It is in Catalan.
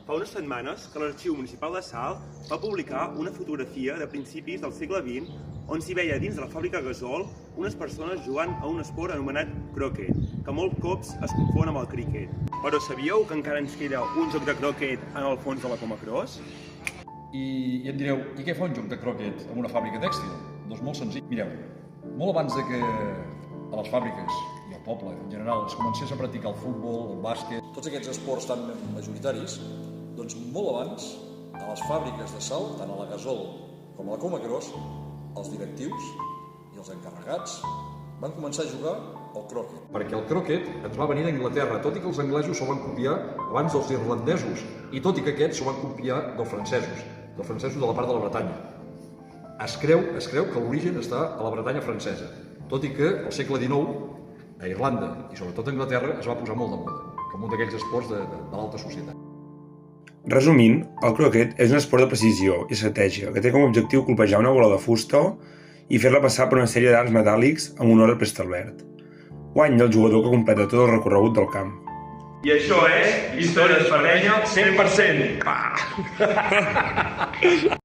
Fa unes setmanes que l'Arxiu Municipal de Salt va publicar una fotografia de principis del segle XX on s'hi veia dins de la fàbrica Gasol unes persones jugant a un esport anomenat croquet, que molts cops es confon amb el cricket. Però sabíeu que encara ens queda un joc de croquet en el fons de la Comacros? I em direu, i què fa un joc de croquet en una fàbrica tèxtil? Doncs molt senzill. Mireu, molt abans de que a les fàbriques i al poble en general es comencés a practicar el futbol, el bàsquet, tots aquests esports tan majoritaris, doncs molt abans, a les fàbriques de Salt, tant a la Gasol com a la Comacros, els directius i els encarregats van començar a jugar al croquet. Perquè el croquet ens va venir d'Anglaterra, tot i que els anglesos s'ho van copiar abans dels irlandesos, i tot i que aquests s'ho van copiar dels francesos de la part de la Bretanya. Es creu que l'origen està a la Bretanya francesa, tot i que al segle XIX, a Irlanda i sobretot a Anglaterra, es va posar molt de moda, com un d'aquells esports de l'alta societat. Resumint, el croquet és un esport de precisió i estratègia que té com a objectiu colpejar una bola de fusta i fer-la passar per una sèrie d'arcs metàl·lics amb un ordre preestablert. Guanya el jugador que completa tot el recorregut del camp. I això és Història Espardenyà 100%!